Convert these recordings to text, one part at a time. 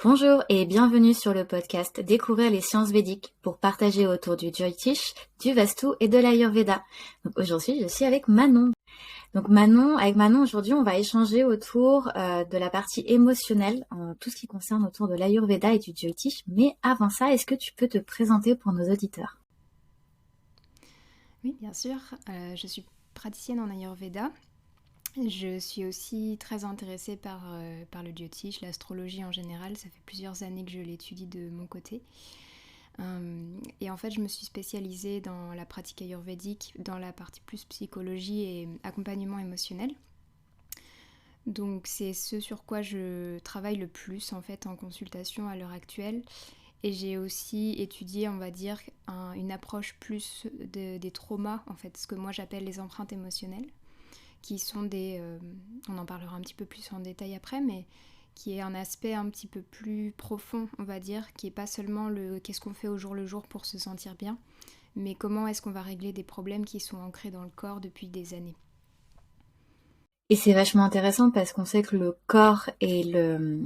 Bonjour et bienvenue sur le podcast Découvrir les sciences védiques pour partager autour du Jyotish, du Vastu et de l'Ayurveda. Donc aujourd'hui, je suis avec Manon. Avec Manon, aujourd'hui, on va échanger autour de la partie émotionnelle, tout ce qui concerne autour de l'Ayurveda et du Jyotish. Mais avant ça, est-ce que tu peux te présenter pour nos auditeurs? Oui, bien sûr. Je suis praticienne en Ayurveda. Je suis aussi très intéressée par le Jyotish, l'astrologie en général. Ça fait plusieurs années que je l'étudie de mon côté. Et en fait, je me suis spécialisée dans la pratique ayurvédique, dans la partie plus psychologie et accompagnement émotionnel. Donc c'est ce sur quoi je travaille le plus en fait en consultation à l'heure actuelle. Et j'ai aussi étudié, on va dire, une approche plus des traumas, en fait, ce que moi j'appelle les empreintes émotionnelles, qui sont on en parlera un petit peu plus en détail après, mais qui est un aspect un petit peu plus profond, on va dire, qui n'est pas seulement le qu'est-ce qu'on fait au jour le jour pour se sentir bien, mais comment est-ce qu'on va régler des problèmes qui sont ancrés dans le corps depuis des années. Et c'est vachement intéressant parce qu'on sait que le corps est le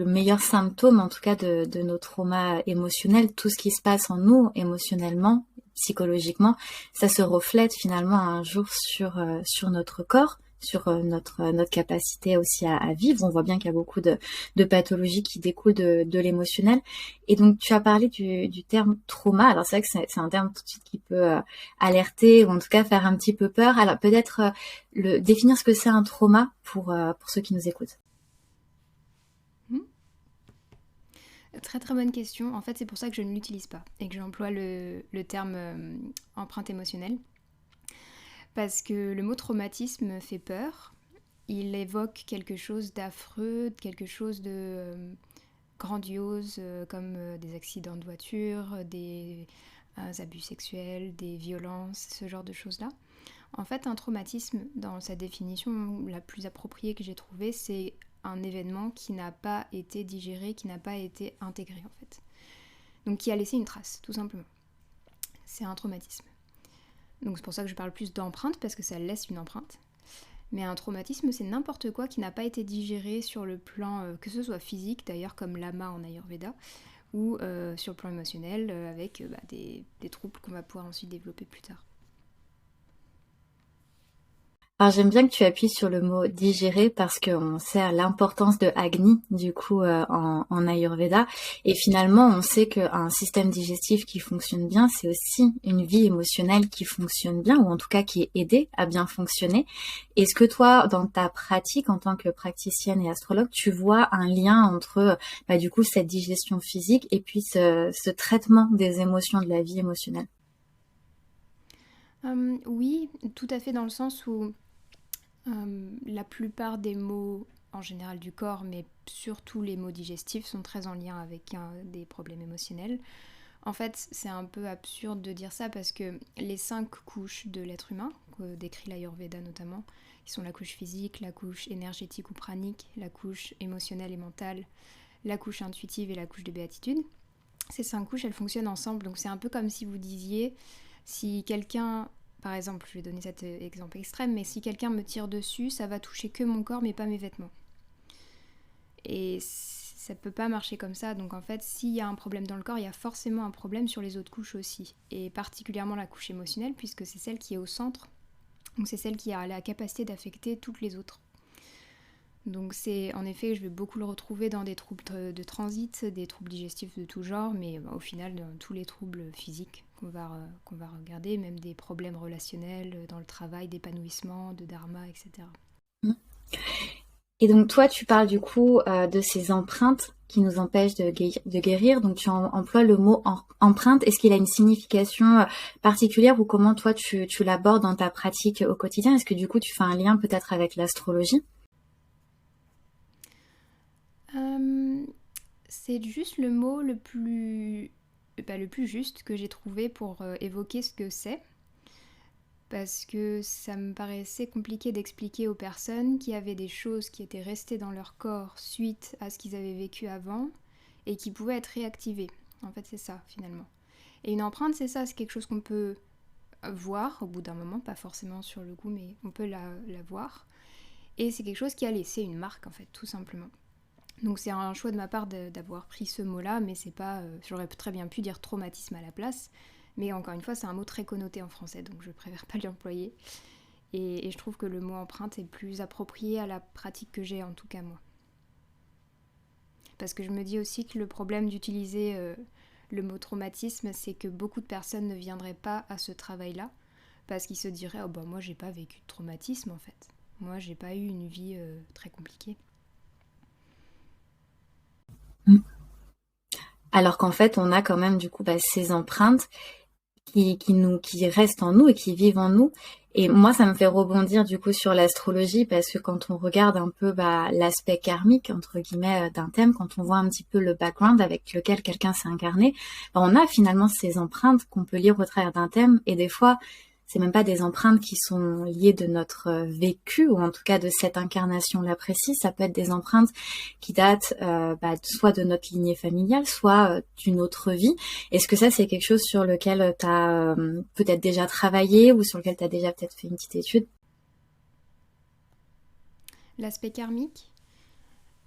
meilleur symptôme, en tout cas, de nos traumas émotionnels. Tout ce qui se passe en nous, émotionnellement, psychologiquement, ça se reflète finalement un jour sur notre corps, sur notre capacité aussi à vivre. On voit bien qu'il y a beaucoup de pathologies qui découlent de l'émotionnel. Et donc, tu as parlé du terme trauma. Alors, c'est vrai que c'est un terme tout de suite qui peut alerter ou en tout cas faire un petit peu peur. Alors, peut-être définir ce que c'est un trauma pour ceux qui nous écoutent. Très très bonne question. En fait, c'est pour ça que je ne l'utilise pas et que j'emploie le terme empreinte émotionnelle. Parce que le mot traumatisme fait peur. Il évoque quelque chose d'affreux, quelque chose de grandiose, comme des accidents de voiture, des abus sexuels, des violences, ce genre de choses-là. En fait, un traumatisme, dans sa définition la plus appropriée que j'ai trouvée, c'est un événement qui n'a pas été digéré, qui n'a pas été intégré en fait. Donc qui a laissé une trace, tout simplement. C'est un traumatisme. Donc c'est pour ça que je parle plus d'empreinte, parce que ça laisse une empreinte. Mais un traumatisme, c'est n'importe quoi qui n'a pas été digéré sur le plan, que ce soit physique, d'ailleurs comme l'ama en Ayurveda, ou sur le plan émotionnel, avec des troubles qu'on va pouvoir ensuite développer plus tard. Alors j'aime bien que tu appuies sur le mot digérer parce qu'on sait l'importance de Agni du coup en Ayurveda et finalement on sait qu'un système digestif qui fonctionne bien c'est aussi une vie émotionnelle qui fonctionne bien ou en tout cas qui est aidée à bien fonctionner. Est-ce que toi dans ta pratique en tant que praticienne et astrologue tu vois un lien entre du coup cette digestion physique et puis ce traitement des émotions de la vie émotionnelle? Oui, tout à fait dans le sens où la plupart des maux en général du corps, mais surtout les maux digestifs, sont très en lien avec des problèmes émotionnels. En fait, c'est un peu absurde de dire ça parce que les 5 couches de l'être humain, que décrit l'Ayurveda notamment, qui sont la couche physique, la couche énergétique ou pranique, la couche émotionnelle et mentale, la couche intuitive et la couche de béatitude, ces 5 couches, elles fonctionnent ensemble. Donc c'est un peu comme si vous disiez, si quelqu'un, par exemple, je vais donner cet exemple extrême, mais si quelqu'un me tire dessus, ça va toucher que mon corps mais pas mes vêtements. Et ça peut pas marcher comme ça. Donc en fait, s'il y a un problème dans le corps, il y a forcément un problème sur les autres couches aussi. Et particulièrement la couche émotionnelle, puisque c'est celle qui est au centre. Donc c'est celle qui a la capacité d'affecter toutes les autres. Donc c'est, en effet, je vais beaucoup le retrouver dans des troubles de transit, des troubles digestifs de tout genre, mais au final, dans tous les troubles physiques qu'on va regarder, même des problèmes relationnels dans le travail, d'épanouissement, de dharma, etc. Et donc toi, tu parles du coup de ces empreintes qui nous empêchent de guérir. Donc tu emploies le mot empreinte. Est-ce qu'il a une signification particulière ou comment toi tu l'abordes dans ta pratique au quotidien? Est-ce que du coup tu fais un lien peut-être avec l'astrologie? C'est juste le mot le plus juste que j'ai trouvé pour évoquer ce que c'est. Parce que ça me paraissait compliqué d'expliquer aux personnes qui avaient des choses qui étaient restées dans leur corps suite à ce qu'ils avaient vécu avant et qui pouvaient être réactivées. En fait, c'est ça, finalement. Et une empreinte, c'est ça, c'est quelque chose qu'on peut voir au bout d'un moment, pas forcément sur le coup, mais on peut la voir. Et c'est quelque chose qui a laissé une marque, en fait, tout simplement. Donc c'est un choix de ma part d'avoir pris ce mot-là, mais c'est pas, j'aurais très bien pu dire traumatisme à la place. Mais encore une fois, c'est un mot très connoté en français, donc je préfère pas l'employer. Et je trouve que le mot empreinte est plus approprié à la pratique que j'ai, en tout cas moi. Parce que je me dis aussi que le problème d'utiliser le mot traumatisme, c'est que beaucoup de personnes ne viendraient pas à ce travail-là, parce qu'ils se diraient oh bah moi j'ai pas vécu de traumatisme en fait. Moi j'ai pas eu une vie très compliquée. Alors qu'en fait, on a quand même du coup ces empreintes qui restent en nous et qui vivent en nous. Et moi, ça me fait rebondir du coup sur l'astrologie parce que quand on regarde un peu l'aspect karmique entre guillemets d'un thème, quand on voit un petit peu le background avec lequel quelqu'un s'est incarné, on a finalement ces empreintes qu'on peut lire au travers d'un thème. Et des fois, c'est même pas des empreintes qui sont liées de notre vécu ou en tout cas de cette incarnation-là précise. Ça peut être des empreintes qui datent soit de notre lignée familiale, soit d'une autre vie. Est-ce que ça, c'est quelque chose sur lequel tu as peut-être déjà travaillé ou sur lequel tu as déjà peut-être fait une petite étude? L'aspect karmique,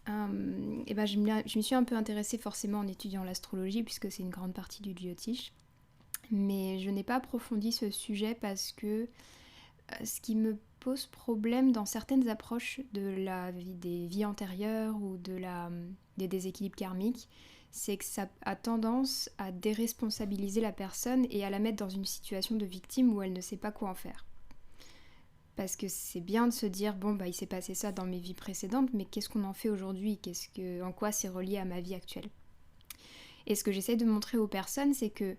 et ben je m'y suis un peu intéressée forcément en étudiant l'astrologie puisque c'est une grande partie du Jyotish. Mais je n'ai pas approfondi ce sujet parce que ce qui me pose problème dans certaines approches de la vie, des vies antérieures ou des déséquilibres karmiques, c'est que ça a tendance à déresponsabiliser la personne et à la mettre dans une situation de victime où elle ne sait pas quoi en faire. Parce que c'est bien de se dire, bon, bah, il s'est passé ça dans mes vies précédentes, mais qu'est-ce qu'on en fait aujourd'hui? En quoi c'est relié à ma vie actuelle? Et ce que j'essaie de montrer aux personnes, c'est que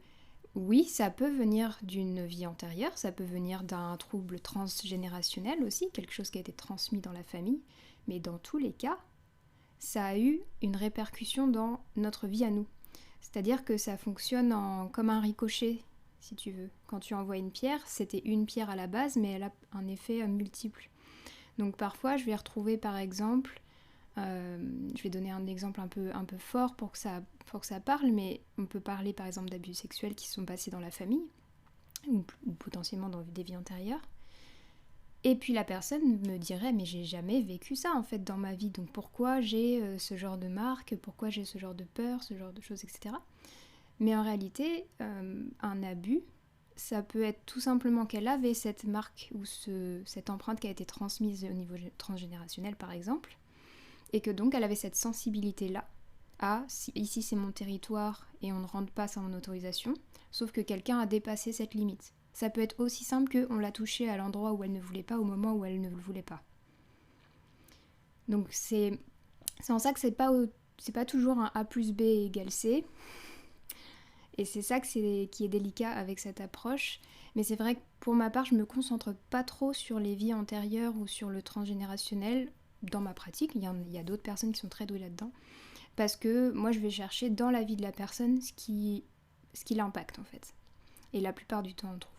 oui, ça peut venir d'une vie antérieure, ça peut venir d'un trouble transgénérationnel aussi, quelque chose qui a été transmis dans la famille, mais dans tous les cas, ça a eu une répercussion dans notre vie à nous. C'est-à-dire que ça fonctionne comme un ricochet, si tu veux. Quand tu envoies une pierre, c'était une pierre à la base, mais elle a un effet multiple. Donc parfois, je vais retrouver par exemple, je vais donner un exemple un peu fort pour que ça parle, mais on peut parler par exemple d'abus sexuels qui se sont passés dans la famille, ou potentiellement dans des vies antérieures. Et puis la personne me dirait mais j'ai jamais vécu ça en fait dans ma vie, donc pourquoi j'ai ce genre de marque, pourquoi j'ai ce genre de peur, ce genre de choses, etc. Mais en réalité, un abus, ça peut être tout simplement qu'elle avait cette marque ou cette empreinte qui a été transmise au niveau transgénérationnel par exemple, et que donc elle avait cette sensibilité-là à ici c'est mon territoire et on ne rentre pas sans mon autorisation, sauf que quelqu'un a dépassé cette limite. Ça peut être aussi simple qu'on l'a touchée à l'endroit où elle ne voulait pas, au moment où elle ne le voulait pas. Donc c'est en ça que c'est pas toujours un A plus B égale C. Et c'est ça qui est délicat avec cette approche. Mais c'est vrai que pour ma part, je me concentre pas trop sur les vies antérieures ou sur le transgénérationnel dans ma pratique. Il y a d'autres personnes qui sont très douées là-dedans. Parce que moi, je vais chercher dans la vie de la personne ce qui l'impacte en fait. Et la plupart du temps, on trouve.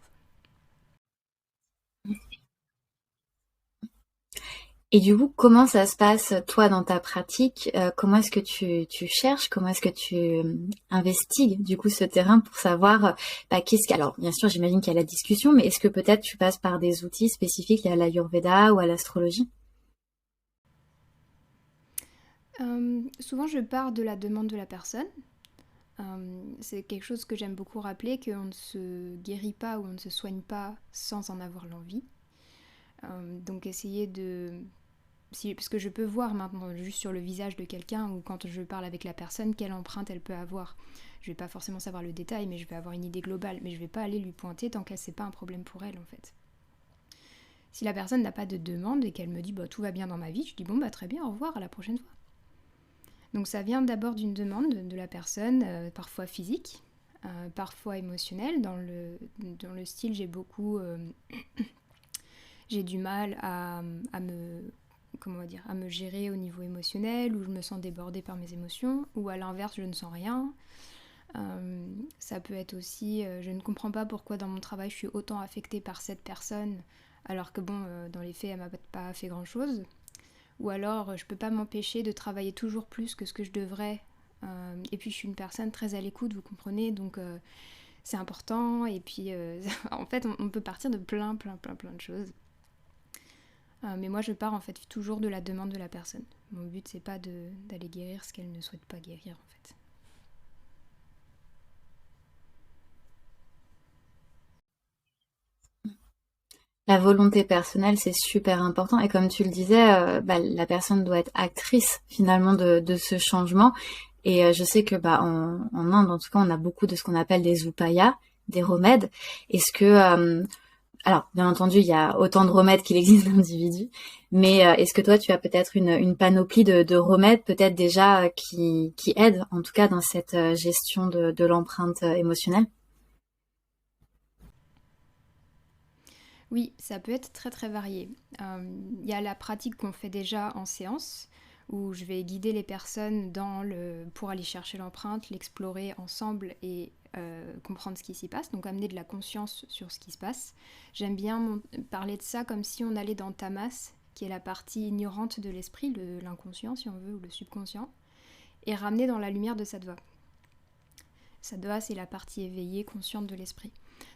Et du coup, comment ça se passe, toi, dans ta pratique? Comment est-ce que tu cherches? Comment est-ce que tu investigues, du coup, ce terrain pour savoir, Alors, bien sûr, j'imagine qu'il y a la discussion, mais est-ce que peut-être tu passes par des outils spécifiques liés à l'Ayurveda ou à l'astrologie? Souvent, je pars de la demande de la personne. C'est quelque chose que j'aime beaucoup rappeler, qu'on ne se guérit pas ou on ne se soigne pas sans en avoir l'envie. Donc essayer parce que je peux voir maintenant juste sur le visage de quelqu'un ou quand je parle avec la personne quelle empreinte elle peut avoir. Je vais pas forcément savoir le détail, mais je vais avoir une idée globale. Mais je vais pas aller lui pointer tant que c'est pas un problème pour elle en fait. Si la personne n'a pas de demande et qu'elle me dit bah, tout va bien dans ma vie, je dis bon bah très bien, au revoir, à la prochaine fois. Donc ça vient d'abord d'une demande de la personne, parfois physique, parfois émotionnelle. Dans le style, j'ai du mal à me gérer au niveau émotionnel, ou je me sens débordée par mes émotions, ou à l'inverse, je ne sens rien. Ça peut être aussi, je ne comprends pas pourquoi dans mon travail je suis autant affectée par cette personne, alors que bon, dans les faits, elle m'a pas fait grand-chose. Ou alors, je peux pas m'empêcher de travailler toujours plus que ce que je devrais. Et puis, je suis une personne très à l'écoute, vous comprenez, donc c'est important. Et puis, en fait, on peut partir de plein de choses. Mais moi, je pars en fait toujours de la demande de la personne. Mon but, c'est pas d'aller guérir ce qu'elle ne souhaite pas guérir en fait. La volonté personnelle, c'est super important. Et comme tu le disais, la personne doit être actrice finalement de ce changement. Et je sais que en Inde, en tout cas, on a beaucoup de ce qu'on appelle des upayas, des remèdes. Est-ce que, alors bien entendu, il y a autant de remèdes qu'il existe d'individus, mais est-ce que toi, tu as peut-être une panoplie de remèdes, peut-être déjà qui aident, en tout cas dans cette gestion de l'empreinte émotionnelle? Oui, ça peut être très très varié. Il y a la pratique qu'on fait déjà en séance, où je vais guider les personnes pour aller chercher l'empreinte, l'explorer ensemble et comprendre ce qui s'y passe, donc amener de la conscience sur ce qui se passe. J'aime bien parler de ça comme si on allait dans Tamas, qui est la partie ignorante de l'esprit, l'inconscient si on veut, ou le subconscient, et ramener dans la lumière de Sattva. Sattva, c'est la partie éveillée, consciente de l'esprit.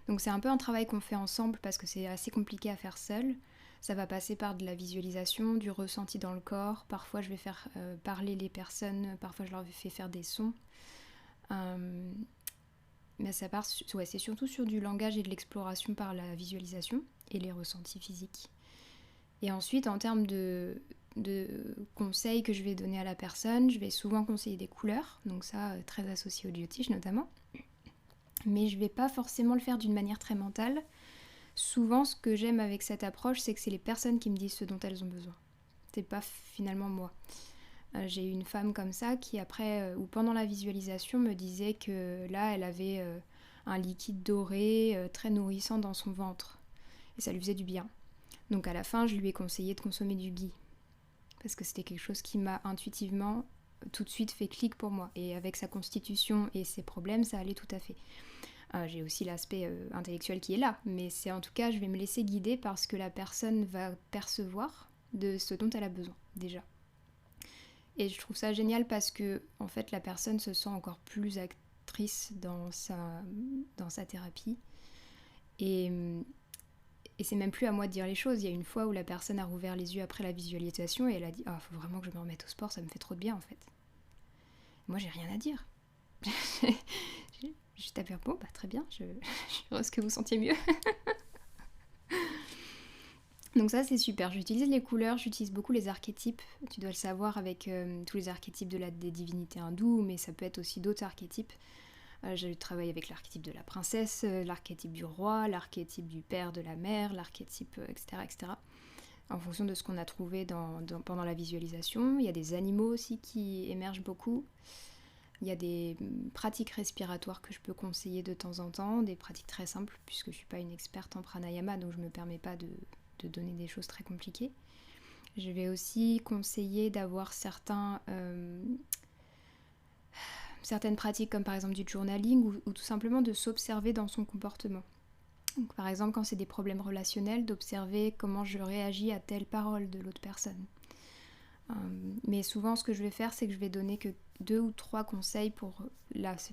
Donc c'est un peu un travail qu'on fait ensemble parce que c'est assez compliqué à faire seul. Ça va passer par de la visualisation, du ressenti dans le corps. Parfois je vais faire parler les personnes, parfois je leur fais faire des sons. Mais c'est surtout sur du langage et de l'exploration par la visualisation et les ressentis physiques. Et ensuite, en termes de conseils que je vais donner à la personne, je vais souvent conseiller des couleurs, donc ça, très associé au Jyotish notamment. Mais je ne vais pas forcément le faire d'une manière très mentale. Souvent, ce que j'aime avec cette approche, c'est que c'est les personnes qui me disent ce dont elles ont besoin. C'est pas finalement moi. J'ai eu une femme comme ça qui après, ou pendant la visualisation, me disait que là, elle avait un liquide doré très nourrissant dans son ventre. Et ça lui faisait du bien. Donc à la fin, je lui ai conseillé de consommer du ghee. Parce que c'était quelque chose qui m'a intuitivement tout de suite fait clic pour moi. Et avec sa constitution et ses problèmes, ça allait tout à fait. J'ai aussi l'aspect intellectuel qui est là, mais c'est en tout cas, je vais me laisser guider parce que la personne va percevoir de ce dont elle a besoin, déjà. Et je trouve ça génial parce que, en fait, la personne se sent encore plus actrice dans sa thérapie. Et, et c'est même plus à moi de dire les choses. Il y a une fois où la personne a rouvert les yeux après la visualisation et elle a dit « Ah, faut vraiment que je me remette au sport, ça me fait trop de bien, en fait. » Moi, j'ai rien à dire. Je tapé bon, bah très bien, je suis heureuse que vous sentiez mieux. Donc ça c'est super, j'utilise les couleurs, j'utilise beaucoup les archétypes, tu dois le savoir avec tous les archétypes des divinités hindoues, mais ça peut être aussi d'autres archétypes. J'ai travaillé avec l'archétype de la princesse, l'archétype du roi, l'archétype du père, de la mère, l'archétype, etc., etc. En fonction de ce qu'on a trouvé pendant la visualisation. Il y a des animaux aussi qui émergent beaucoup. Il y a des pratiques respiratoires que je peux conseiller de temps en temps, des pratiques très simples, puisque je ne suis pas une experte en pranayama, donc je ne me permets pas de donner des choses très compliquées. Je vais aussi conseiller d'avoir certaines pratiques, comme par exemple du journaling, ou tout simplement de s'observer dans son comportement. Donc, par exemple, quand c'est des problèmes relationnels, d'observer comment je réagis à telle parole de l'autre personne. Mais souvent, ce que je vais faire, c'est que je vais donner que 2 ou 3 conseils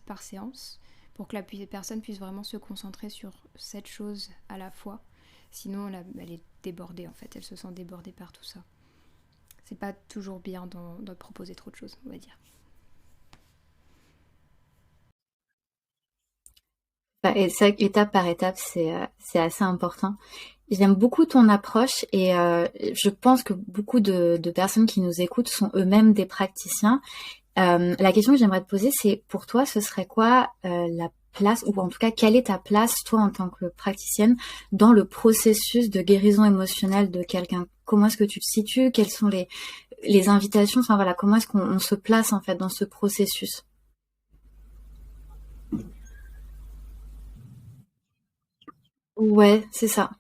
par séance, pour que la personne puisse vraiment se concentrer sur cette chose à la fois. Sinon, elle est débordée, en fait. Elle se sent débordée par tout ça. C'est pas toujours bien de proposer trop de choses, on va dire. Et c'est vrai que étape par étape, c'est assez important. J'aime beaucoup ton approche et je pense que beaucoup de personnes qui nous écoutent sont eux-mêmes des praticiens. La question que j'aimerais te poser, c'est pour toi, ce serait quoi la place, ou en tout cas, quelle est ta place, toi, en tant que praticienne, dans le processus de guérison émotionnelle de quelqu'un? Comment est-ce que tu te situes? Quelles sont les invitations? Enfin voilà, comment est-ce qu'on se place en fait dans ce processus? Ouais, c'est ça.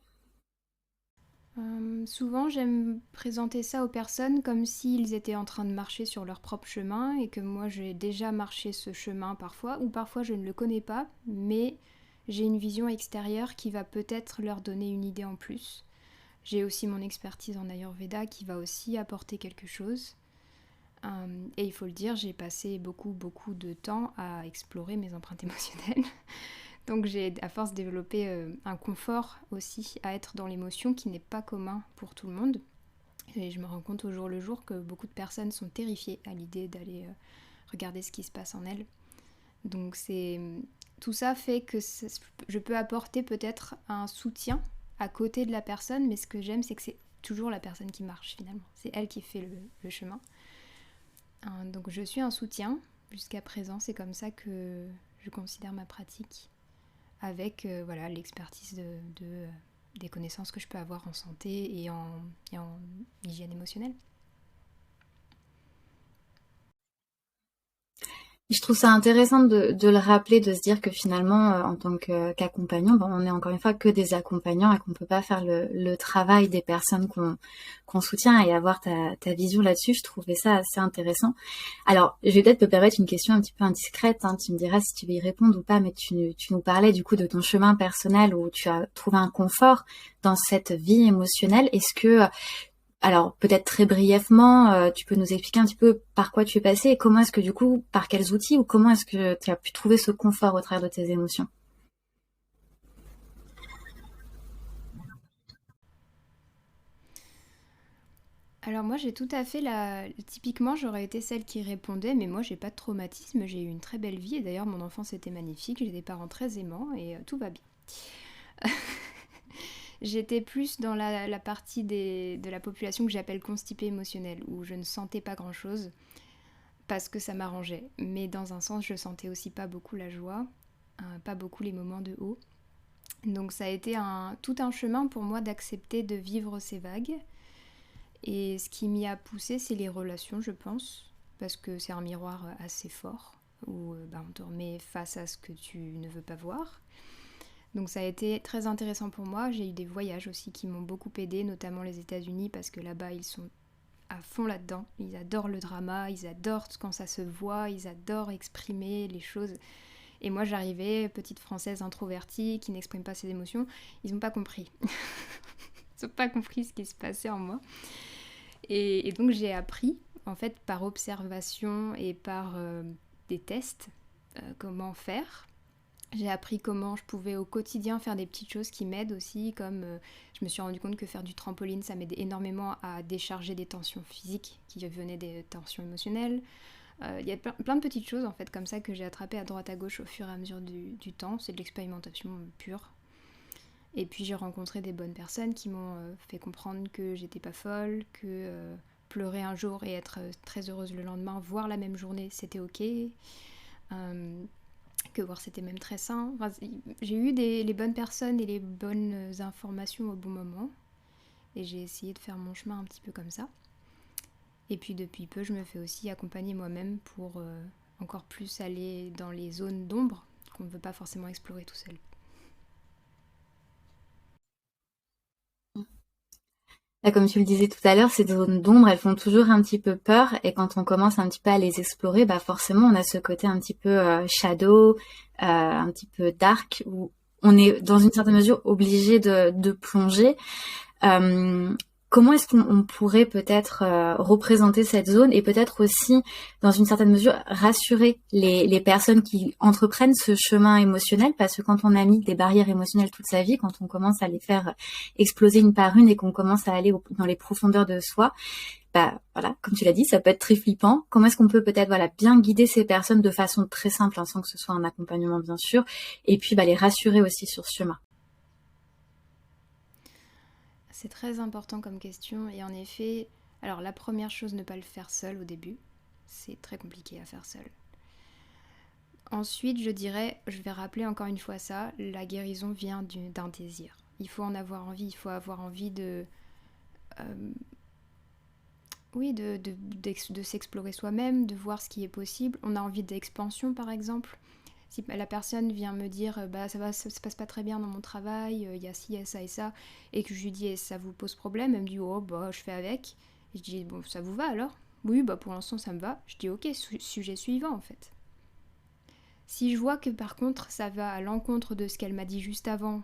Souvent, j'aime présenter ça aux personnes comme s'ils étaient en train de marcher sur leur propre chemin et que moi j'ai déjà marché ce chemin parfois, ou parfois je ne le connais pas, mais j'ai une vision extérieure qui va peut-être leur donner une idée en plus. J'ai aussi mon expertise en Ayurveda qui va aussi apporter quelque chose. Et il faut le dire, j'ai passé beaucoup, beaucoup de temps à explorer mes empreintes émotionnelles. Donc j'ai à force développé un confort aussi à être dans l'émotion qui n'est pas commun pour tout le monde. Et je me rends compte au jour le jour que beaucoup de personnes sont terrifiées à l'idée d'aller regarder ce qui se passe en elles. Donc tout ça fait que je peux apporter peut-être un soutien à côté de la personne, mais ce que j'aime, c'est que c'est toujours la personne qui marche finalement. C'est elle qui fait le chemin. Donc je suis un soutien jusqu'à présent, c'est comme ça que je considère ma pratique, avec voilà, l'expertise des connaissances que je peux avoir en santé et en hygiène émotionnelle. Je trouve ça intéressant de le rappeler, de se dire que finalement, en tant qu'accompagnant, bon, on est encore une fois que des accompagnants et qu'on peut pas faire le travail des personnes qu'on soutient, et avoir ta vision là-dessus. Je trouvais ça assez intéressant. Alors, je vais peut-être te permettre une question un petit peu indiscrète, hein, tu me diras si tu veux y répondre ou pas, mais tu nous parlais du coup de ton chemin personnel où tu as trouvé un confort dans cette vie émotionnelle. Est-ce que alors, peut-être très brièvement, tu peux nous expliquer un petit peu par quoi tu es passé et comment est-ce que du coup, par quels outils ou comment est-ce que tu as pu trouver ce confort au travers de tes émotions? Alors moi j'ai tout à fait typiquement j'aurais été celle qui répondait mais moi j'ai pas de traumatisme, j'ai eu une très belle vie et d'ailleurs mon enfance était magnifique, j'ai des parents très aimants et tout va bien. J'étais plus dans la partie de la population que j'appelle constipée émotionnelle, où je ne sentais pas grand-chose parce que ça m'arrangeait. Mais dans un sens, je sentais aussi pas beaucoup la joie, pas beaucoup les moments de haut. Donc ça a été tout un chemin pour moi d'accepter de vivre ces vagues. Et ce qui m'y a poussé, c'est les relations, je pense, parce que c'est un miroir assez fort, où on te remet face à ce que tu ne veux pas voir. Donc ça a été très intéressant pour moi. J'ai eu des voyages aussi qui m'ont beaucoup aidé, notamment les États-Unis, parce que là-bas, ils sont à fond là-dedans. Ils adorent le drama, ils adorent quand ça se voit, ils adorent exprimer les choses. Et moi, j'arrivais, petite Française introvertie, qui n'exprime pas ses émotions, ils n'ont pas compris. Ils n'ont pas compris ce qui se passait en moi. Et donc j'ai appris, en fait, par observation et par des tests, comment faire. J'ai appris comment je pouvais au quotidien faire des petites choses qui m'aident aussi, comme je me suis rendu compte que faire du trampoline, ça m'aidait énormément à décharger des tensions physiques qui venaient des tensions émotionnelles. Il y a plein de petites choses en fait comme ça que j'ai attrapées à droite à gauche au fur et à mesure du temps. C'est de l'expérimentation pure. Et puis j'ai rencontré des bonnes personnes qui m'ont fait comprendre que j'étais pas folle, que pleurer un jour et être très heureuse le lendemain, voire la même journée, c'était ok. Que voir c'était même très sain. Enfin, j'ai eu les bonnes personnes et les bonnes informations au bon moment. Et j'ai essayé de faire mon chemin un petit peu comme ça. Et puis depuis peu, je me fais aussi accompagner moi-même pour encore plus aller dans les zones d'ombre qu'on ne veut pas forcément explorer tout seul. Là, comme tu le disais tout à l'heure, ces zones d'ombre, elles font toujours un petit peu peur, et quand on commence un petit peu à les explorer, bah forcément, on a ce côté un petit peu shadow, un petit peu dark, où on est dans une certaine mesure obligé de plonger. Euh, Comment est-ce qu'on pourrait peut-être représenter cette zone, et peut-être aussi, dans une certaine mesure, rassurer les personnes qui entreprennent ce chemin émotionnel, parce que quand on a mis des barrières émotionnelles toute sa vie, quand on commence à les faire exploser une par une et qu'on commence à aller dans les profondeurs de soi, bah voilà, comme tu l'as dit, ça peut être très flippant. Comment est-ce qu'on peut peut-être bien guider ces personnes de façon très simple, hein, sans que ce soit un accompagnement bien sûr, et puis les rassurer aussi sur ce chemin. C'est très important comme question et en effet, alors la première chose, ne pas le faire seul au début. C'est très compliqué à faire seul. Ensuite, je dirais, je vais rappeler encore une fois ça, la guérison vient d'un désir. Il faut en avoir envie, il faut avoir envie euh, oui, de s'explorer soi-même, de voir ce qui est possible. On a envie d'expansion par exemple. Si la personne vient me dire bah ça se passe pas très bien dans mon travail, il y a ci, il y a ça et ça, et que je lui dis et ça vous pose problème, elle me dit oh bah je fais avec. Et je dis bon ça vous va alors? Oui bah pour l'instant ça me va. Je dis ok, sujet suivant en fait. Si je vois que par contre ça va à l'encontre de ce qu'elle m'a dit juste avant,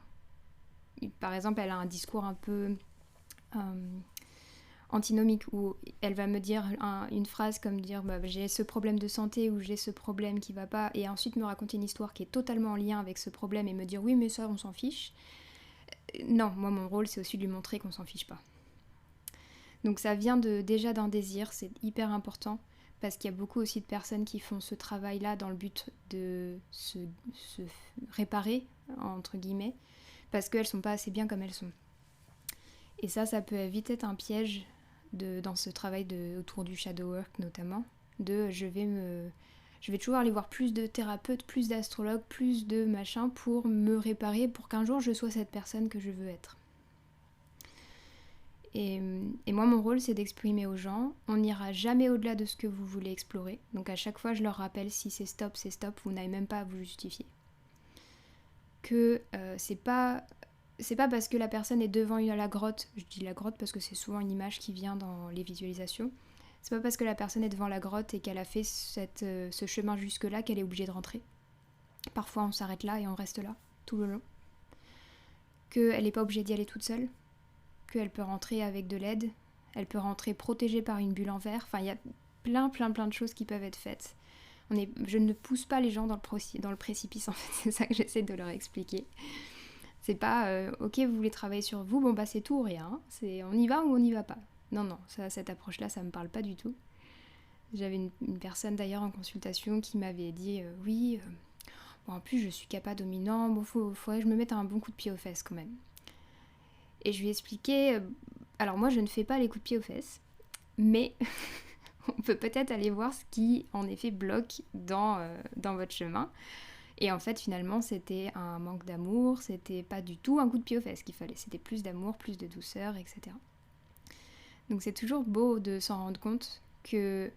par exemple elle a un discours un peu euh, antinomique où elle va me dire une phrase comme dire bah, j'ai ce problème de santé ou j'ai ce problème qui va pas et ensuite me raconter une histoire qui est totalement en lien avec ce problème et me dire oui mais ça on s'en fiche. Non, moi mon rôle c'est aussi de lui montrer qu'on s'en fiche pas. Donc ça vient déjà d'un désir, c'est hyper important, parce qu'il y a beaucoup aussi de personnes qui font ce travail-là dans le but de se réparer, entre guillemets, parce qu'elles sont pas assez bien comme elles sont. Et ça peut vite être un piège dans ce travail autour du shadow work notamment, je vais toujours aller voir plus de thérapeutes, plus d'astrologues, plus de machin pour me réparer, pour qu'un jour je sois cette personne que je veux être. Et moi, mon rôle, c'est d'exprimer aux gens, on n'ira jamais au-delà de ce que vous voulez explorer. Donc à chaque fois, je leur rappelle, si c'est stop, vous n'avez même pas à vous justifier. Que c'est pas parce que la personne est devant la grotte, je dis la grotte parce que c'est souvent une image qui vient dans les visualisations, c'est pas parce que la personne est devant la grotte et qu'elle a fait ce chemin jusque-là qu'elle est obligée de rentrer. Parfois, on s'arrête là et on reste là, tout le long. Qu'elle n'est pas obligée d'y aller toute seule. Qu'elle peut rentrer avec de l'aide, elle peut rentrer protégée par une bulle en verre, enfin il y a plein de choses qui peuvent être faites. Je ne pousse pas les gens dans le précipice en fait, c'est ça que j'essaie de leur expliquer. C'est pas ok vous voulez travailler sur vous, bon bah c'est tout ou rien, c'est on y va ou on n'y va pas. Non, cette approche-là ça me parle pas du tout. J'avais une personne d'ailleurs en consultation qui m'avait dit oui, bon en plus je suis kappa dominant, bon faudrait que je me mette un bon coup de pied aux fesses quand même. Et je lui ai expliqué, alors moi je ne fais pas les coups de pied aux fesses, mais on peut peut-être aller voir ce qui en effet bloque dans votre chemin. Et en fait finalement c'était un manque d'amour, c'était pas du tout un coup de pied aux fesses qu'il fallait, c'était plus d'amour, plus de douceur, etc. Donc c'est toujours beau de s'en rendre compte que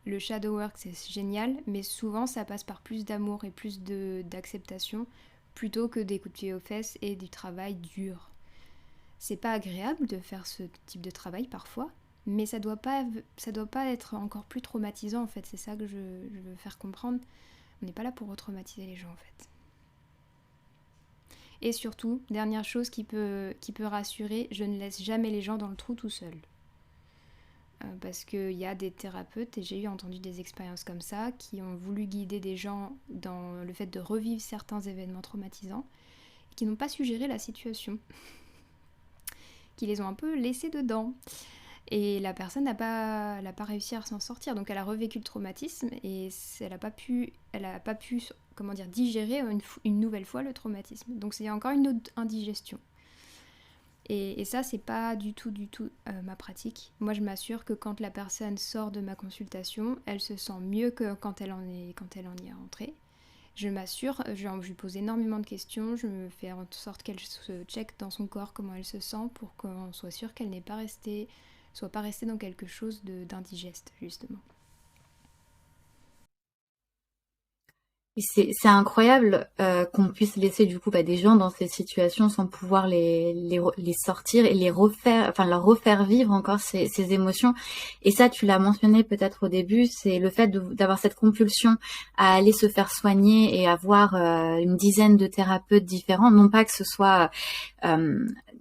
le shadow work c'est génial, mais souvent ça passe par plus d'amour et plus d'acceptation plutôt que des coups de pied aux fesses et du travail dur. C'est pas agréable de faire ce type de travail parfois, mais ça doit pas être encore plus traumatisant en fait, c'est ça que je veux faire comprendre. On n'est pas là pour retraumatiser les gens en fait. Et surtout, dernière chose qui peut rassurer, je ne laisse jamais les gens dans le trou tout seuls. Parce qu'il y a des thérapeutes, et j'ai entendu des expériences comme ça, qui ont voulu guider des gens dans le fait de revivre certains événements traumatisants, et qui n'ont pas su gérer la situation. Qui les ont un peu laissés dedans. Et la personne n'a pas réussi à s'en sortir. Donc elle a revécu le traumatisme et elle n'a pas pu digérer une nouvelle fois le traumatisme. Donc c'est encore une autre indigestion. Et ça, c'est pas du tout ma pratique. Moi, je m'assure que quand la personne sort de ma consultation, elle se sent mieux que quand elle en y est rentrée. Je m'assure, je lui pose énormément de questions, je me fais en sorte qu'elle se check dans son corps comment elle se sent pour qu'on soit sûr qu'elle soit pas restée dans quelque chose d'indigeste justement. Et c'est incroyable qu'on puisse laisser du coup des gens dans ces situations sans pouvoir les sortir et les refaire, enfin leur refaire vivre encore ces émotions. Et ça, tu l'as mentionné peut-être au début, c'est le fait d'avoir cette compulsion à aller se faire soigner et avoir une dizaine de thérapeutes différents. Non pas que ce soit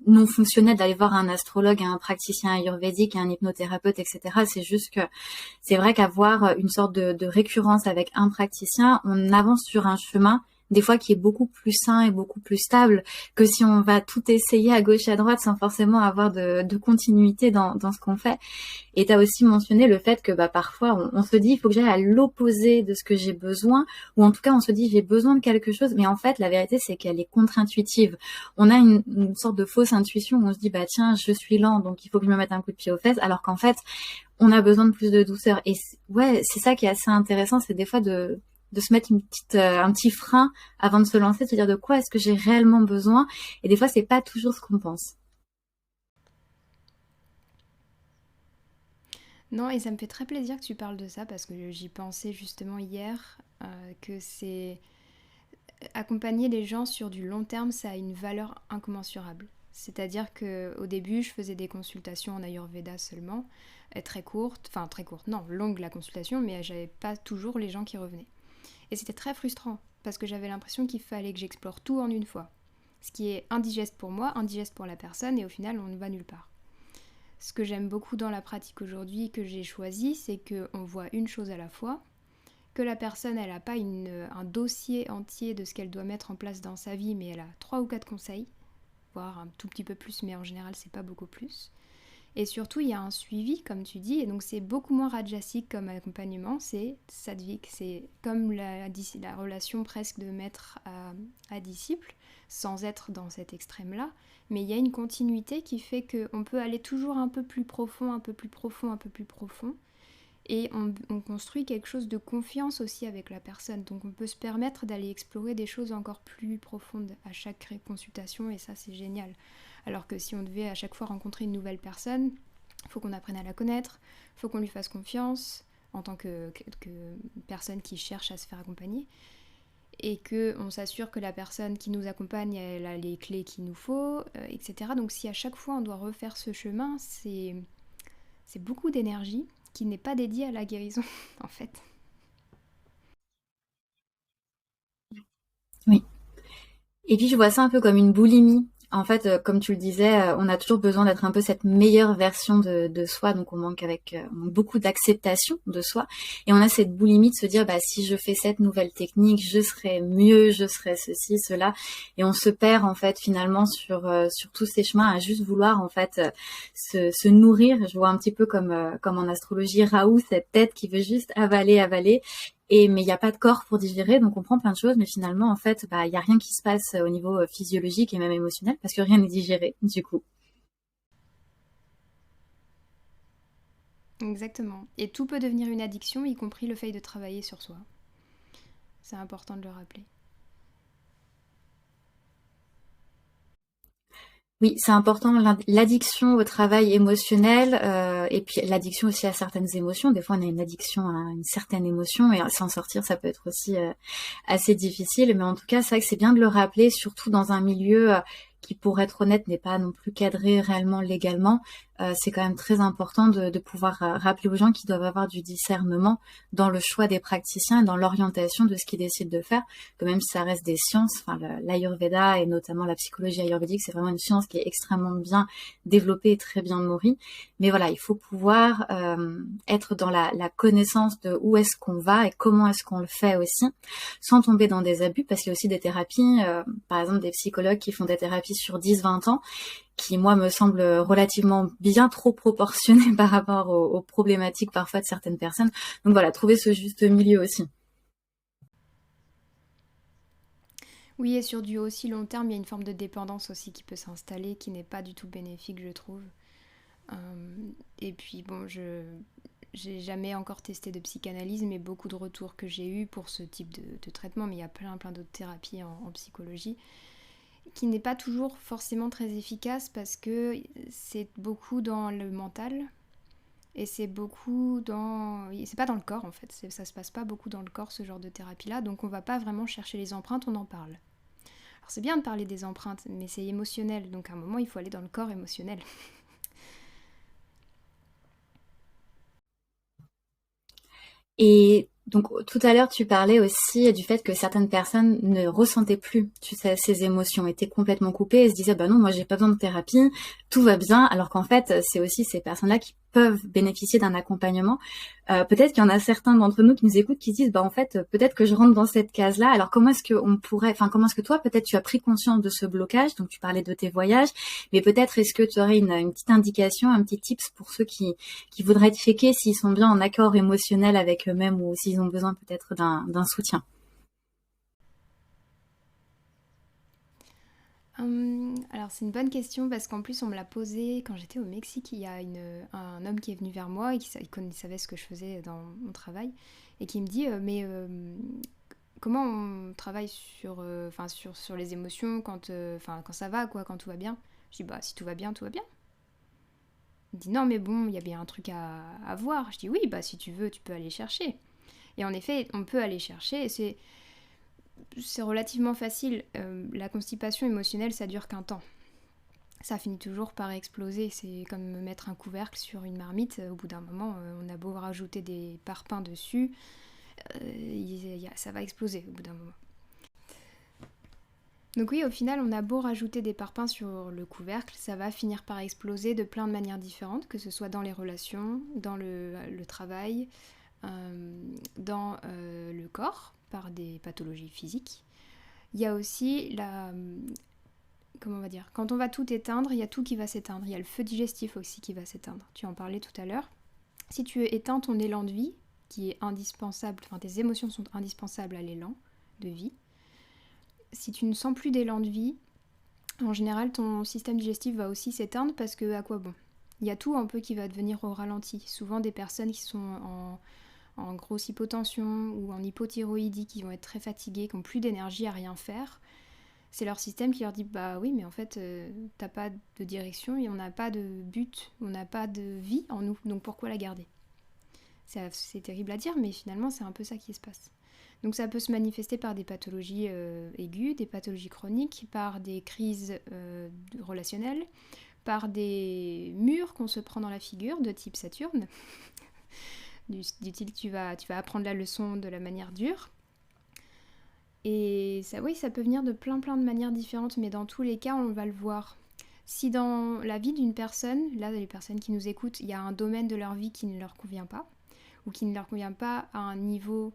non fonctionnel d'aller voir un astrologue, un praticien ayurvédique, un hypnothérapeute, etc. C'est juste que c'est vrai qu'avoir une sorte de récurrence avec un praticien, on avance sur un chemin des fois qui est beaucoup plus sain et beaucoup plus stable que si on va tout essayer à gauche et à droite sans forcément avoir de continuité dans ce qu'on fait. Et tu as aussi mentionné le fait que parfois on se dit il faut que j'aille à l'opposé de ce que j'ai besoin, ou en tout cas on se dit j'ai besoin de quelque chose, mais en fait la vérité c'est qu'elle est contre-intuitive. On a une sorte de fausse intuition où on se dit tiens je suis lent donc il faut que je me mette un coup de pied aux fesses, alors qu'en fait on a besoin de plus de douceur. Et c'est ça qui est assez intéressant, c'est des fois de se mettre un petit frein avant de se lancer, de se dire de quoi est-ce que j'ai réellement besoin. Et des fois, c'est pas toujours ce qu'on pense. Non, et ça me fait très plaisir que tu parles de ça parce que j'y pensais justement hier, que c'est accompagner les gens sur du long terme, ça a une valeur incommensurable. C'est-à-dire qu'au début, je faisais des consultations en Ayurveda seulement, très courtes, non, longue la consultation, mais j'avais pas toujours les gens qui revenaient. Et c'était très frustrant, parce que j'avais l'impression qu'il fallait que j'explore tout en une fois. Ce qui est indigeste pour moi, indigeste pour la personne, et au final, on ne va nulle part. Ce que j'aime beaucoup dans la pratique aujourd'hui, que j'ai choisi, c'est qu'on voit une chose à la fois, que la personne, elle n'a pas un dossier entier de ce qu'elle doit mettre en place dans sa vie, mais elle a 3 ou 4 conseils, voire un tout petit peu plus, mais en général, c'est pas beaucoup plus. Et surtout, il y a un suivi, comme tu dis, et donc c'est beaucoup moins rajasique comme accompagnement, c'est sadhvik, c'est comme la relation presque de maître à disciple, sans être dans cet extrême-là, mais il y a une continuité qui fait qu'on peut aller toujours un peu plus profond, un peu plus profond, un peu plus profond, et on construit quelque chose de confiance aussi avec la personne, donc on peut se permettre d'aller explorer des choses encore plus profondes à chaque consultation, et ça c'est génial. Alors que si on devait à chaque fois rencontrer une nouvelle personne, il faut qu'on apprenne à la connaître, il faut qu'on lui fasse confiance en tant que personne qui cherche à se faire accompagner, et qu'on s'assure que la personne qui nous accompagne, elle a les clés qu'il nous faut, etc. Donc si à chaque fois on doit refaire ce chemin, c'est beaucoup d'énergie qui n'est pas dédiée à la guérison, en fait. Oui. Et puis je vois ça un peu comme une boulimie. En fait, comme tu le disais, on a toujours besoin d'être un peu cette meilleure version de soi, donc on manque beaucoup d'acceptation de soi, et on a cette boulimie de se dire, bah si je fais cette nouvelle technique, je serai mieux, je serai ceci, cela, et on se perd en fait finalement sur tous ces chemins à juste vouloir en fait se nourrir. Je vois un petit peu comme en astrologie Raoult, cette tête qui veut juste avaler, avaler, mais il n'y a pas de corps pour digérer, donc on prend plein de choses, mais finalement, en fait, bah, il n'y a rien qui se passe au niveau physiologique et même émotionnel, parce que rien n'est digéré, du coup. Exactement. Et tout peut devenir une addiction, y compris le fait de travailler sur soi. C'est important de le rappeler. Oui, c'est important, l'addiction au travail émotionnel, et puis l'addiction aussi à certaines émotions. Des fois, on a une addiction à une certaine émotion, et s'en sortir, ça peut être aussi assez difficile. Mais en tout cas, c'est vrai que c'est bien de le rappeler, surtout dans un milieu qui, pour être honnête, n'est pas non plus cadré réellement légalement. C'est quand même très important de pouvoir rappeler aux gens qu'ils doivent avoir du discernement dans le choix des praticiens et dans l'orientation de ce qu'ils décident de faire, que même si ça reste des sciences, enfin l'Ayurveda et notamment la psychologie ayurvédique, c'est vraiment une science qui est extrêmement bien développée et très bien nourrie. Mais voilà, il faut pouvoir être dans la connaissance de où est-ce qu'on va et comment est-ce qu'on le fait aussi, sans tomber dans des abus, parce qu'il y a aussi des thérapies, par exemple des psychologues qui font des thérapies sur 10-20 ans, qui, moi, me semble relativement bien trop proportionné par rapport aux problématiques parfois de certaines personnes. Donc voilà, trouver ce juste milieu aussi. Oui, et sur du aussi long terme, il y a une forme de dépendance aussi qui peut s'installer, qui n'est pas du tout bénéfique, je trouve. Et puis bon, j'ai jamais encore testé de psychanalyse, mais beaucoup de retours que j'ai eus pour ce type de traitement, mais il y a plein d'autres thérapies en psychologie, qui n'est pas toujours forcément très efficace parce que c'est beaucoup dans le mental et c'est beaucoup dans... C'est pas dans le corps en fait, ça se passe pas beaucoup dans le corps ce genre de thérapie-là, donc on va pas vraiment chercher les empreintes, on en parle. Alors c'est bien de parler des empreintes, mais c'est émotionnel, donc à un moment il faut aller dans le corps émotionnel. Et donc tout à l'heure, tu parlais aussi du fait que certaines personnes ne ressentaient plus, tu sais, ces émotions, étaient complètement coupées et se disaient, bah non, moi j'ai pas besoin de thérapie, tout va bien, alors qu'en fait, c'est aussi ces personnes-là qui peuvent bénéficier d'un accompagnement. Peut-être qu'il y en a certains d'entre nous qui nous écoutent qui se disent, bah en fait, peut-être que je rentre dans cette case-là. Alors comment est-ce qu'on pourrait, enfin comment est-ce que toi, peut-être tu as pris conscience de ce blocage, donc tu parlais de tes voyages, mais peut-être est-ce que tu aurais une petite indication, un petit tips pour ceux qui voudraient checker s'ils sont bien en accord émotionnel avec eux-mêmes ou s'ils ont besoin peut-être d'un soutien. Alors c'est une bonne question parce qu'en plus on me l'a posé quand j'étais au Mexique. Il y a un homme qui est venu vers moi et il savait ce que je faisais dans mon travail et qui me dit comment on travaille sur les émotions quand ça va quoi, quand tout va bien. Je dis bah si tout va bien, tout va bien. Il dit non mais bon, il y a bien un truc à voir. Je dis oui, bah si tu veux, tu peux aller chercher. Et en effet, on peut aller chercher. Et c'est relativement facile. La constipation émotionnelle, ça dure qu'un temps. Ça finit toujours par exploser. C'est comme mettre un couvercle sur une marmite. Au bout d'un moment, on a beau rajouter des parpaings dessus, ça va exploser au bout d'un moment. Donc oui, au final, on a beau rajouter des parpaings sur le couvercle, ça va finir par exploser de plein de manières différentes, que ce soit dans les relations, dans le travail, dans le corps, par des pathologies physiques. Il y a aussi comment on va dire, quand on va tout éteindre, il y a tout qui va s'éteindre. Il y a le feu digestif aussi qui va s'éteindre. Tu en parlais tout à l'heure. Si tu éteins ton élan de vie, qui est indispensable, enfin tes émotions sont indispensables à l'élan de vie, si tu ne sens plus d'élan de vie, en général ton système digestif va aussi s'éteindre parce que à quoi bon? Il y a tout un peu qui va devenir au ralenti. Souvent des personnes qui sont en grosse hypotension ou en hypothyroïdie, qui vont être très fatiguées, qui n'ont plus d'énergie à rien faire, c'est leur système qui leur dit bah oui mais en fait t'as pas de direction et on n'a pas de but, on n'a pas de vie en nous, donc pourquoi la garder? C'est terrible à dire mais finalement c'est un peu ça qui se passe. Donc ça peut se manifester par des pathologies aiguës, des pathologies chroniques, par des crises relationnelles, par des murs qu'on se prend dans la figure de type Saturne, du style tu vas apprendre la leçon de la manière dure. Et ça, oui, ça peut venir de plein de manières différentes, mais dans tous les cas, on va le voir. Si dans la vie d'une personne, là, les personnes qui nous écoutent, il y a un domaine de leur vie qui ne leur convient pas, ou qui ne leur convient pas à un niveau,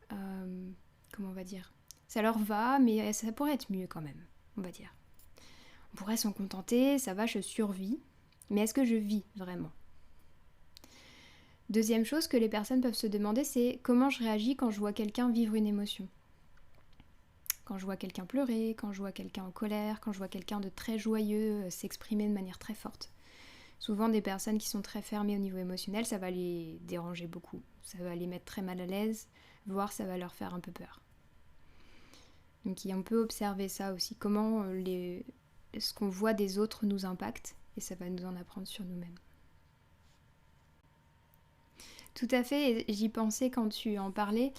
comment on va dire, ça leur va, mais ça pourrait être mieux quand même, on va dire. On pourrait s'en contenter, ça va, je survis, mais est-ce que je vis vraiment? Deuxième chose que les personnes peuvent se demander, c'est comment je réagis quand je vois quelqu'un vivre une émotion. Quand je vois quelqu'un pleurer, quand je vois quelqu'un en colère, quand je vois quelqu'un de très joyeux s'exprimer de manière très forte. Souvent des personnes qui sont très fermées au niveau émotionnel, ça va les déranger beaucoup. Ça va les mettre très mal à l'aise, voire ça va leur faire un peu peur. Donc on peut observer ça aussi, comment ce qu'on voit des autres nous impacte, et ça va nous en apprendre sur nous-mêmes. Tout à fait, et j'y pensais quand tu en parlais.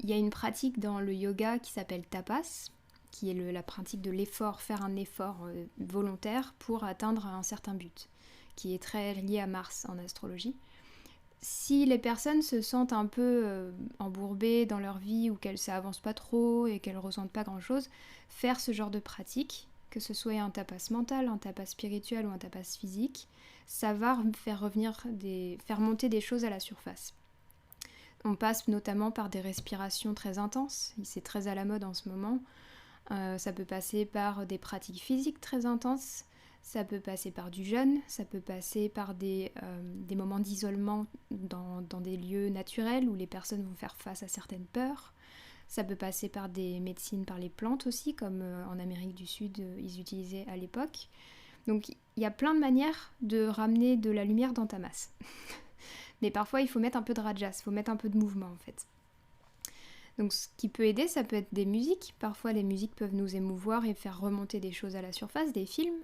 Il y a une pratique dans le yoga qui s'appelle tapas, qui est la pratique de l'effort, faire un effort volontaire pour atteindre un certain but, qui est très lié à Mars en astrologie. Si les personnes se sentent un peu embourbées dans leur vie ou qu'elles ça avance pas trop et qu'elles ressentent pas grand-chose, faire ce genre de pratique, que ce soit un tapas mental, un tapas spirituel ou un tapas physique, ça va faire monter des choses à la surface. On passe notamment par des respirations très intenses, c'est très à la mode en ce moment. Ça peut passer par des pratiques physiques très intenses, ça peut passer par du jeûne, ça peut passer par des moments d'isolement dans des lieux naturels où les personnes vont faire face à certaines peurs. Ça peut passer par des médecines par les plantes aussi, comme en Amérique du Sud, ils utilisaient à l'époque. Donc il y a plein de manières de ramener de la lumière dans ta masse. Mais parfois, il faut mettre un peu de rajas, il faut mettre un peu de mouvement en fait. Donc ce qui peut aider, ça peut être des musiques. Parfois, les musiques peuvent nous émouvoir et faire remonter des choses à la surface, des films.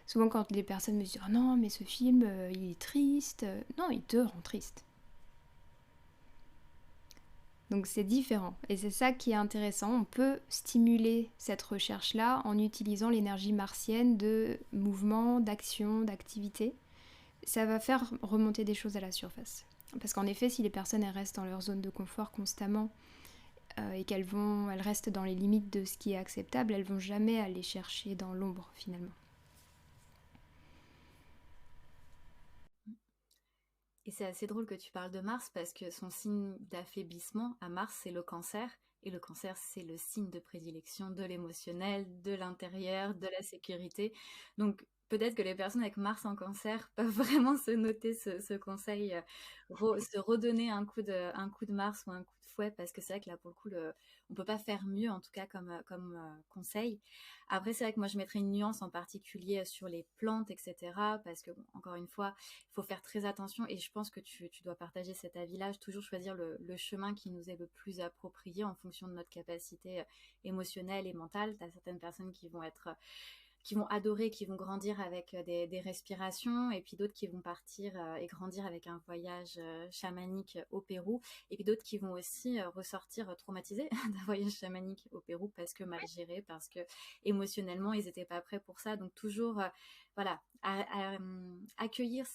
Souvent, quand les personnes me disent « Oh non, mais ce film, il est triste », non, il te rend triste. Donc c'est différent. Et c'est ça qui est intéressant. On peut stimuler cette recherche-là en utilisant l'énergie martienne de mouvement, d'action, d'activité. Ça va faire remonter des choses à la surface. Parce qu'en effet, si les personnes elles restent dans leur zone de confort constamment et qu'elles restent dans les limites de ce qui est acceptable, elles vont jamais aller chercher dans l'ombre finalement. Et c'est assez drôle que tu parles de Mars parce que son signe d'affaiblissement à Mars, c'est le Cancer. Et le Cancer, c'est le signe de prédilection de l'émotionnel, de l'intérieur, de la sécurité. Donc, peut-être que les personnes avec Mars en Cancer peuvent vraiment se noter ce conseil, se redonner un coup de Mars ou un coup de fouet, parce que c'est vrai que là, pour le coup, on peut pas faire mieux, en tout cas, comme conseil. Après, c'est vrai que moi, je mettrais une nuance en particulier sur les plantes, etc. Parce que, bon, encore une fois, il faut faire très attention, et je pense que tu dois partager cet avis-là, toujours choisir le chemin qui nous est le plus approprié en fonction de notre capacité émotionnelle et mentale. Tu as certaines personnes qui vont adorer, qui vont grandir avec des respirations, et puis d'autres qui vont partir et grandir avec un voyage chamanique au Pérou, et puis d'autres qui vont aussi ressortir traumatisés d'un voyage chamanique au Pérou parce que mal géré, parce que émotionnellement ils n'étaient pas prêts pour ça. Donc toujours voilà, accueillir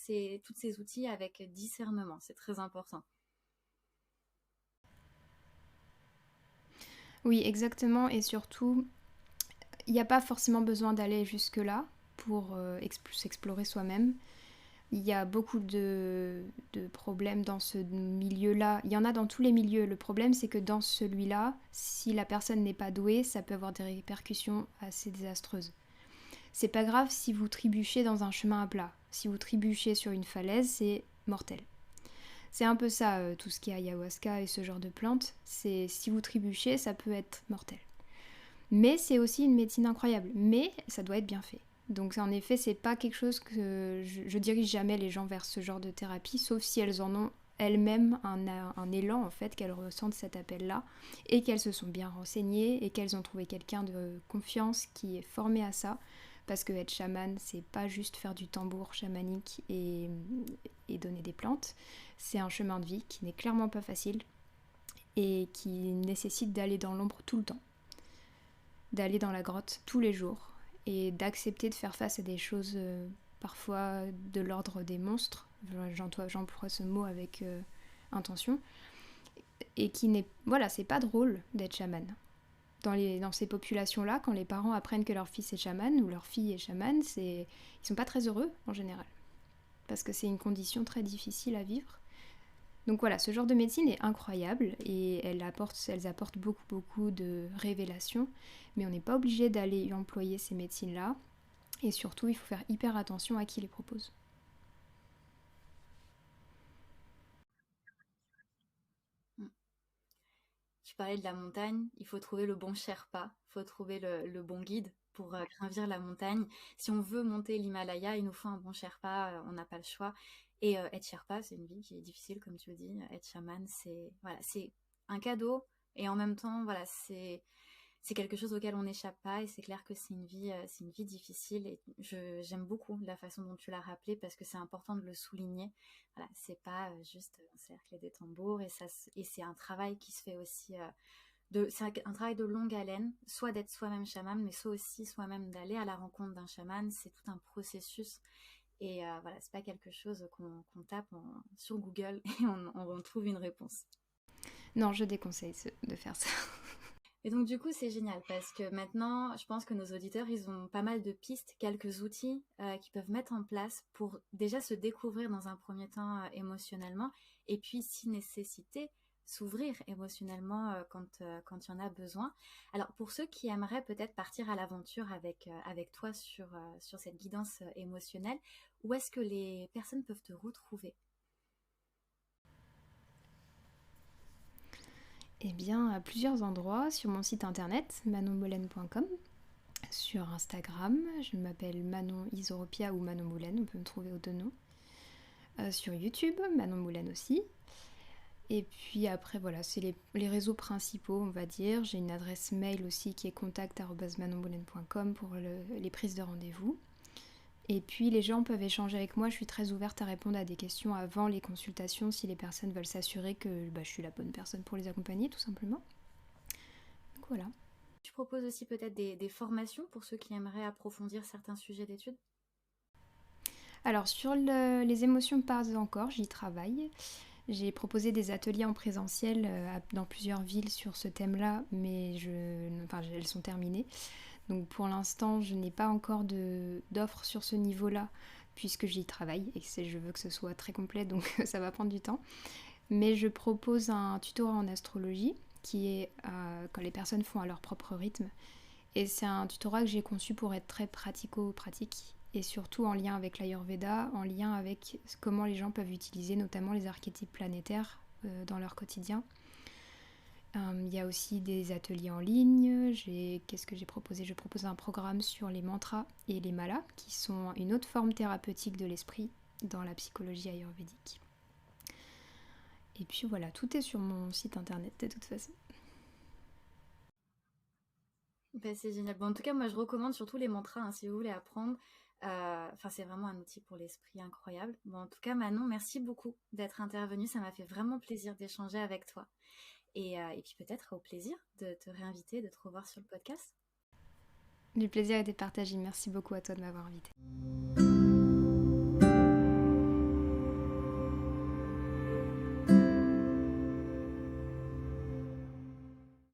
tous ces outils avec discernement, c'est très important. Oui, exactement, et surtout, il n'y a pas forcément besoin d'aller jusque-là pour s'explorer soi-même. Il y a beaucoup de problèmes dans ce milieu-là. Il y en a dans tous les milieux. Le problème, c'est que dans celui-là, si la personne n'est pas douée, ça peut avoir des répercussions assez désastreuses. C'est pas grave si vous trébuchez dans un chemin à plat. Si vous trébuchez sur une falaise, c'est mortel. C'est un peu ça, tout ce qui est ayahuasca et ce genre de plantes. C'est si vous trébuchez, ça peut être mortel. Mais c'est aussi une médecine incroyable. Mais ça doit être bien fait. Donc en effet, c'est pas quelque chose que je dirige jamais les gens vers ce genre de thérapie, sauf si elles en ont elles-mêmes un élan en fait, qu'elles ressentent cet appel-là et qu'elles se sont bien renseignées et qu'elles ont trouvé quelqu'un de confiance qui est formé à ça. Parce que être chaman, c'est pas juste faire du tambour chamanique et donner des plantes. C'est un chemin de vie qui n'est clairement pas facile et qui nécessite d'aller dans l'ombre tout le temps, d'aller dans la grotte tous les jours et d'accepter de faire face à des choses parfois de l'ordre des monstres. J'emploie ce mot avec intention. Et qui n'est... Voilà, c'est pas drôle d'être chaman. Dans ces populations-là, quand les parents apprennent que leur fils est chaman ou leur fille est chamane, ils sont pas très heureux en général. Parce que c'est une condition très difficile à vivre. Donc voilà, ce genre de médecine est incroyable et elles apportent beaucoup, beaucoup de révélations. Mais on n'est pas obligé d'aller employer ces médecines-là. Et surtout, il faut faire hyper attention à qui les propose. Mm. Tu parlais de la montagne, il faut trouver le bon Sherpa, il faut trouver le bon guide pour gravir la montagne. Si on veut monter l'Himalaya, il nous faut un bon Sherpa, on n'a pas le choix. Et être Sherpa, c'est une vie qui est difficile, comme tu le dis. Être chaman, c'est un cadeau et en même temps, voilà, c'est quelque chose auquel on n'échappe pas et c'est clair que c'est une vie difficile et j'aime beaucoup la façon dont tu l'as rappelé parce que c'est important de le souligner. Voilà, c'est pas juste un cercle et des tambours et c'est un travail qui se fait aussi c'est un travail de longue haleine, soit d'être soi-même chaman, mais soit aussi soi-même d'aller à la rencontre d'un chaman. C'est tout un processus et voilà, c'est pas quelque chose qu'on tape sur Google et on trouve une réponse. Non, je déconseille de faire ça. Et donc du coup c'est génial parce que maintenant je pense que nos auditeurs ils ont pas mal de pistes, quelques outils qu'ils peuvent mettre en place pour déjà se découvrir dans un premier temps émotionnellement et puis si nécessité s'ouvrir émotionnellement quand il y en a besoin. Alors pour ceux qui aimeraient peut-être partir à l'aventure avec toi sur cette guidance émotionnelle, où est-ce que les personnes peuvent te retrouver? Eh bien, à plusieurs endroits, sur mon site internet manonmolen.com, sur Instagram, je m'appelle Manon Isoropia ou Manon Moulen, on peut me trouver aux deux noms. Sur YouTube, Manon Moulen aussi. Et puis après, voilà, c'est les réseaux principaux, on va dire. J'ai une adresse mail aussi qui est contact@manonmoulen.com pour les prises de rendez-vous. Et puis les gens peuvent échanger avec moi, je suis très ouverte à répondre à des questions avant les consultations si les personnes veulent s'assurer que je suis la bonne personne pour les accompagner, tout simplement. Donc voilà. Tu proposes aussi peut-être des formations pour ceux qui aimeraient approfondir certains sujets d'études? Alors sur les émotions, pas encore, j'y travaille. J'ai proposé des ateliers en présentiel dans plusieurs villes sur ce thème-là, mais elles sont terminées. Donc pour l'instant, je n'ai pas encore d'offres sur ce niveau-là, puisque j'y travaille et que je veux que ce soit très complet, donc ça va prendre du temps. Mais je propose un tutorat en astrologie qui est quand les personnes font à leur propre rythme. Et c'est un tutorat que j'ai conçu pour être très pratico-pratique et surtout en lien avec l'Ayurveda, en lien avec comment les gens peuvent utiliser notamment les archétypes planétaires dans leur quotidien. Il y a aussi des ateliers en ligne. Qu'est-ce que j'ai proposé? Je propose un programme sur les mantras et les malas, qui sont une autre forme thérapeutique de l'esprit dans la psychologie ayurvédique. Et puis voilà, tout est sur mon site internet de toute façon. Bah, c'est génial. Bon, en tout cas, moi, je recommande surtout les mantras hein, si vous voulez apprendre. Enfin, c'est vraiment un outil pour l'esprit incroyable. Bon, en tout cas, Manon, merci beaucoup d'être intervenue. Ça m'a fait vraiment plaisir d'échanger avec toi. Et puis peut-être au plaisir de te réinviter, de te revoir sur le podcast. Le plaisir a été partagé. Merci beaucoup à toi de m'avoir invité.